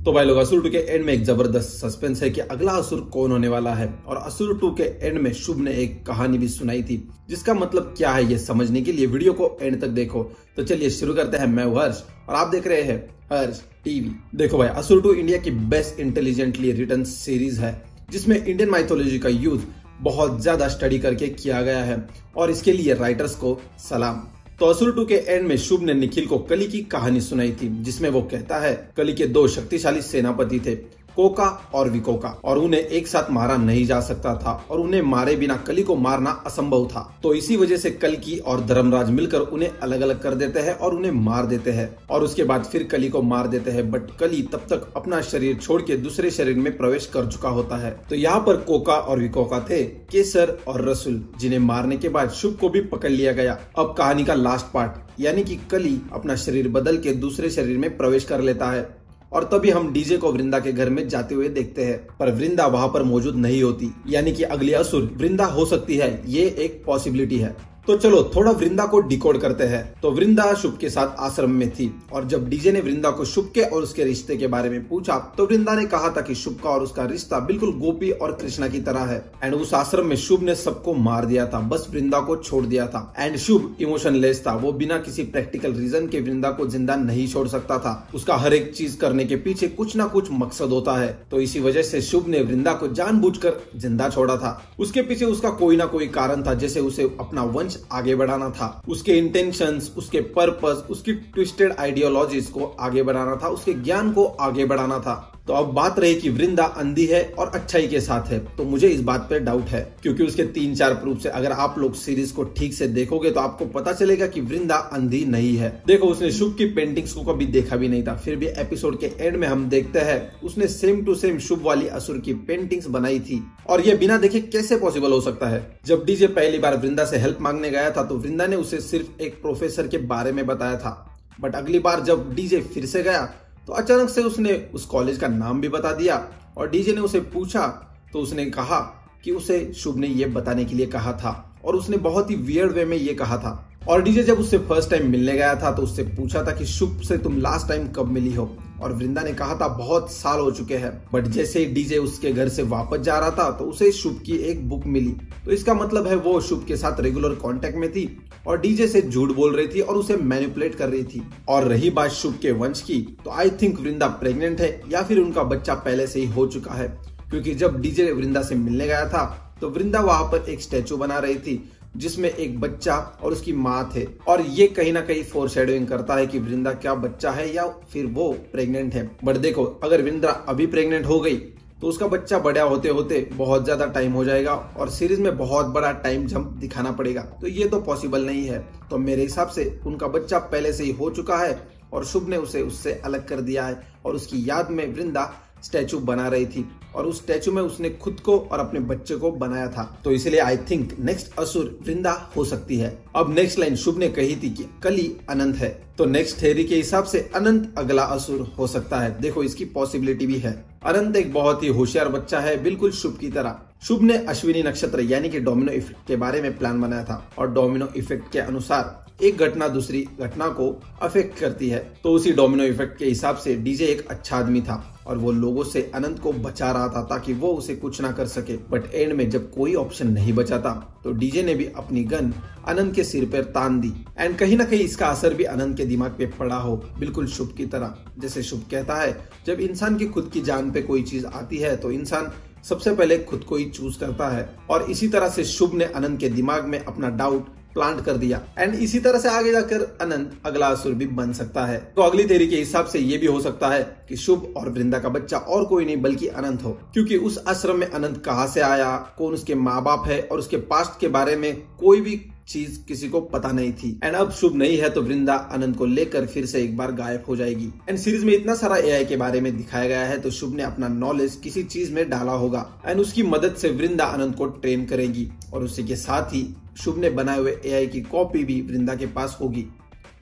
तो भाई लोग, असुर 2 के एंड में एक जबरदस्त सस्पेंस है कि अगला असुर कौन होने वाला है। और असुर 2 के एंड में शुभ ने एक कहानी भी सुनाई थी, जिसका मतलब क्या है ये समझने के लिए वीडियो को एंड तक देखो। तो चलिए शुरू करते हैं। मैं हर्ष और आप देख रहे हैं हर्ष टीवी। देखो भाई, असुर 2 इंडिया की बेस्ट इंटेलिजेंटली रिटन सीरीज है, जिसमें इंडियन माइथोलॉजी का यूज बहुत ज्यादा स्टडी करके किया गया है और इसके लिए राइटर्स को सलाम। तो असुर 2 के एंड में शुभ ने निखिल को कली की कहानी सुनाई थी, जिसमें वो कहता है कली के 2 शक्तिशाली सेनापति थे, कोका और विकोका, और उन्हें एक साथ मारा नहीं जा सकता था और उन्हें मारे बिना कली को मारना असंभव था। तो इसी वजह से कल्कि और धर्मराज मिलकर उन्हें अलग अलग कर देते हैं और उन्हें मार देते हैं और उसके बाद फिर कली को मार देते हैं। बट कली तब तक अपना शरीर छोड़ के दूसरे शरीर में प्रवेश कर चुका होता है। तो यहाँ पर कोका और विकोका थे केसर और रसुल, जिन्हें मारने के बाद शुभ को भी पकड़ लिया गया। अब कहानी का लास्ट पार्ट, यानी कि कली अपना शरीर बदल के दूसरे शरीर में प्रवेश कर लेता है और तभी हम डीजे को वृंदा के घर में जाते हुए देखते हैं। पर वृंदा वहां पर मौजूद नहीं होती, यानी कि अगली असुर वृंदा हो सकती है, ये एक पॉसिबिलिटी है। तो चलो थोड़ा वृंदा को डिकोड करते हैं। तो वृंदा शुभ के साथ आश्रम में थी और जब डीजे ने वृंदा को शुभ के और उसके रिश्ते के बारे में पूछा तो वृंदा ने कहा था कि शुभ का और उसका रिश्ता बिल्कुल गोपी और कृष्णा की तरह है। एंड उस आश्रम में शुभ ने सबको मार दिया था, बस वृंदा को छोड़ दिया था। एंड शुभ इमोशनलेस था, वो बिना किसी प्रैक्टिकल रीजन के वृंदा को जिंदा नहीं छोड़ सकता था। उसका हर एक चीज करने के पीछे कुछ ना कुछ मकसद होता है। तो इसी वजह से शुभ ने वृंदा को जानबूझकर जिंदा छोड़ा था। उसके पीछे उसका कोई ना कोई कारण था, जैसे उसे अपना वंश आगे बढ़ाना था। उसके इंटेंशंस, उसके पर्पस, उसकी ट्विस्टेड आइडियोलॉजीज को आगे बढ़ाना था, उसके ज्ञान को आगे बढ़ाना था। तो अब बात रही कि वृंदा अंधी है और अच्छाई के साथ है, तो मुझे इस बात पे डाउट है, क्योंकि उसके 3-4 प्रूफ से अगर आप लोग सीरीज को ठीक से देखोगे तो आपको पता चलेगा कि वृंदा अंधी नहीं है। देखो, उसने शुभ की पेंटिंग्स को कभी देखा भी नहीं था, फिर भी एपिसोड के एंड में हम देखते हैं उसने सेम टू सेम शुभ वाली असुर की पेंटिंग्स बनाई थी। और ये बिना देखे कैसे पॉसिबल हो सकता है? जब डीजे पहली बार वृंदा से हेल्प मांगने गया था तो वृंदा ने उसे सिर्फ एक प्रोफेसर के बारे में बताया था, बट अगली बार जब डीजे फिर से गया तो अचानक से उसने उस कॉलेज का नाम भी बता दिया। और डीजे ने उसे पूछा तो उसने कहा कि उसे शुभ ने ये बताने के लिए कहा था, और उसने बहुत ही वियर्ड वे में ये कहा था। और डीजे जब उससे फर्स्ट टाइम मिलने गया था तो उससे पूछा था कि शुभ से तुम लास्ट टाइम कब मिली हो, और वृंदा ने कहा था बहुत साल हो चुके हैं। बट जैसे ही डीजे उसके घर से वापस जा रहा था तो उसे शुभ की एक बुक मिली। तो इसका मतलब है वो शुभ के साथ रेगुलर कांटेक्ट में थी और डीजे से झूठ बोल रही थी और उसे मैनिपुलेट कर रही थी। और रही बात शुभ के वंश की, तो आई थिंक वृंदा प्रेग्नेंट है या फिर उनका बच्चा पहले से ही हो चुका है, क्योंकि जब डीजे वृंदा से मिलने गया था तो वृंदा वहां पर एक स्टैचू बना रही थी जिसमें एक बच्चा और उसकी माँ थे। और ये कहीं ना कहीं फोरशैडोइंग करता है कि वृंदा क्या बच्चा है या फिर वो प्रेग्नेंट है। बट देखो, अगर वृंदा अभी प्रेग्नेंट हो गई तो उसका बच्चा बड़ा होते होते बहुत ज्यादा टाइम हो जाएगा और सीरीज में बहुत बड़ा टाइम जंप दिखाना पड़ेगा, तो ये तो पॉसिबल नहीं है। तो मेरे हिसाब से उनका बच्चा पहले से ही हो चुका है और शुभ ने उसे उससे अलग कर दिया है और उसकी याद में वृंदा स्टैचू बना रही थी और उस स्टैचू में उसने खुद को और अपने बच्चे को बनाया था। तो इसलिए आई थिंक नेक्स्ट असुर वृंदा हो सकती है। अब नेक्स्ट लाइन शुभ ने कही थी कि कली अनंत है, तो नेक्स्ट थ्योरी के हिसाब से अनंत अगला असुर हो सकता है। देखो, इसकी पॉसिबिलिटी भी है। अनंत एक बहुत ही होशियार बच्चा है, बिल्कुल शुभ की तरह। शुभ ने अश्विनी नक्षत्र यानी कि डोमिनो इफेक्ट के बारे में प्लान बनाया था और डोमिनो इफेक्ट के अनुसार एक घटना दूसरी घटना को अफेक्ट करती है। तो उसी डोमिनो इफेक्ट के हिसाब से डीजे एक अच्छा आदमी था और वो लोगों से अनंत को बचा रहा था ताकि वो उसे कुछ ना कर सके। बट एंड में जब कोई ऑप्शन नहीं बचा था तो डीजे ने भी अपनी गन अनंत के सिर पर तान दी। एंड कहीं ना कहीं इसका असर भी अनंत के दिमाग पे पड़ा हो, बिल्कुल शुभ की तरह। जैसे शुभ कहता है, जब इंसान की खुद की जान पे कोई चीज आती है तो इंसान सबसे पहले खुद को ही चूज करता है। और इसी तरह से शुभ ने अनंत के दिमाग में अपना डाउट प्लांट कर दिया एंड इसी तरह से आगे जाकर अनंत अगला असुर भी बन सकता है। तो अगली थ्योरी के हिसाब से ये भी हो सकता है कि शुभ और वृंदा का बच्चा और कोई नहीं बल्कि अनंत हो, क्योंकि उस आश्रम में अनंत कहाँ से आया, कौन उसके माँ बाप है और उसके पास्ट के बारे में कोई भी चीज किसी को पता नहीं थी। एंड अब शुभ नहीं है तो वृंदा अनंत को लेकर फिर से एक बार गायब हो जाएगी। एंड सीरीज में इतना सारा एआई के बारे में दिखाया गया है तो शुभ ने अपना नॉलेज किसी चीज में डाला होगा एंड उसकी मदद से वृंदा अनंत को ट्रेन करेगी और उसी के साथ ही शुभ ने बनाए हुए एआई की कॉपी भी वृंदा के पास होगी,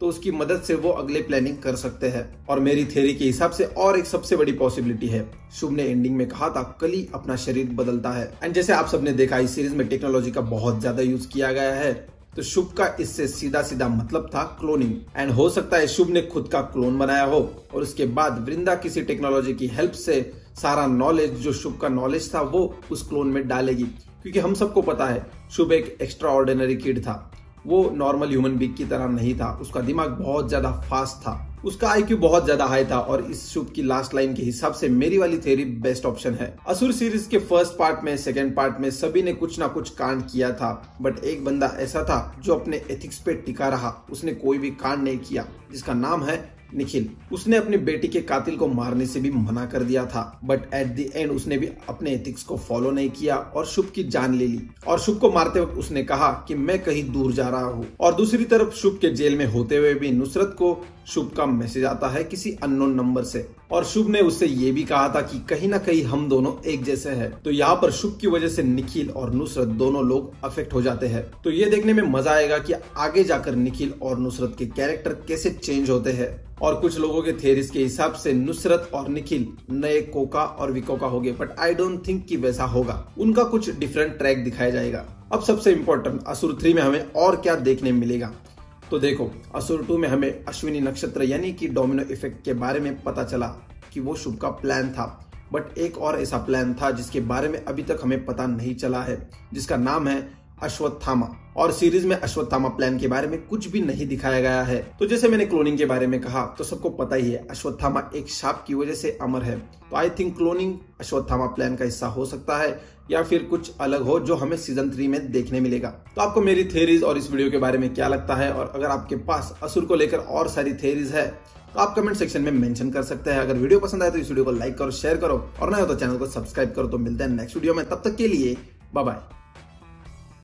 तो उसकी मदद से वो अगले प्लानिंग कर सकते हैं। और मेरी थ्योरी के हिसाब से और एक सबसे बड़ी पॉसिबिलिटी है, शुभ ने एंडिंग में कहा था कली अपना शरीर बदलता है। एंड जैसे आप सबने देखा इस सीरीज में टेक्नोलॉजी का बहुत ज्यादा यूज किया गया है तो शुभ का इससे सीधा सीधा मतलब था क्लोनिंग। एंड हो सकता है शुभ ने खुद का क्लोन बनाया हो और उसके बाद वृंदा किसी टेक्नोलॉजी की हेल्प से सारा नॉलेज जो शुभ का नॉलेज था वो उस क्लोन में डालेगी। क्योंकि हम सबको पता है शुभ एक एक्स्ट्रा ऑर्डिनरी किड था, वो नॉर्मल ह्यूमन बीइंग की तरह नहीं था, उसका दिमाग बहुत ज्यादा फास्ट था, उसका आईक्यू बहुत ज्यादा हाई था। और इस शुभ की लास्ट लाइन के हिसाब से मेरी वाली थ्योरी बेस्ट ऑप्शन है। असुर सीरीज के फर्स्ट पार्ट में, सेकंड पार्ट में सभी ने कुछ ना कुछ कांड किया था, बट एक बंदा ऐसा था जो अपने एथिक्स पे टिका रहा, उसने कोई भी कांड नहीं किया, जिसका नाम है निखिल। उसने अपनी बेटी के कातिल को मारने से भी मना कर दिया था, बट एट द एंड उसने भी अपने एथिक्स को फॉलो नहीं किया और शुभ की जान ले ली। और शुभ को मारते वक्त उसने कहा कि मैं कहीं दूर जा रहा हूँ। और दूसरी तरफ शुभ के जेल में होते हुए भी नुसरत को शुभ का मैसेज आता है किसी अननोन नंबर से, और शुभ ने उससे ये भी कहा था कि कहीं ना कहीं हम दोनों एक जैसे हैं। तो यहाँ पर शुभ की वजह से निखिल और नुसरत दोनों लोग अफेक्ट हो जाते हैं। तो ये देखने में मजा आएगा कि आगे जाकर निखिल और नुसरत के कैरेक्टर कैसे चेंज होते हैं। और कुछ लोगों के थेरीज के हिसाब से नुसरत और निखिल नए कोका और विकोका हो गए, बट आई डोंट थिंक कि वैसा होगा, उनका कुछ डिफरेंट ट्रैक दिखाया जाएगा। अब सबसे इम्पोर्टेंट, असुर 3 में हमें और क्या देखने मिलेगा। तो देखो, असुर 2 में हमें अश्विनी नक्षत्र यानी कि डोमिनो इफेक्ट के बारे में पता चला कि वो शुभ का प्लान था, बट एक और ऐसा प्लान था जिसके बारे में अभी तक हमें पता नहीं चला है, जिसका नाम है अश्वत्थामा। और सीरीज में अश्वत्थामा प्लान के बारे में कुछ भी नहीं दिखाया गया है। तो जैसे मैंने क्लोनिंग के बारे में कहा, तो सबको पता ही है अश्वत्थामा एक शाप की वजह से अमर है। तो I think cloning Ashwatthama plan का हिस्सा हो सकता है, या फिर कुछ अलग हो जो हमें सीजन 3 में देखने मिलेगा। तो आपको मेरी थेरीज और इस वीडियो के बारे में क्या लगता है, और अगर आपके पास असुर को लेकर और सारी थेरीज है तो आप कमेंट सेक्शन में मेंशन कर सकते हैं। अगर वीडियो पसंद आए तो इस वीडियो को लाइक करो, शेयर करो, और नए हो तो चैनल को सब्सक्राइब करो। तो मिलते हैं नेक्स्ट वीडियो में, तब तक के लिए बाय बाय।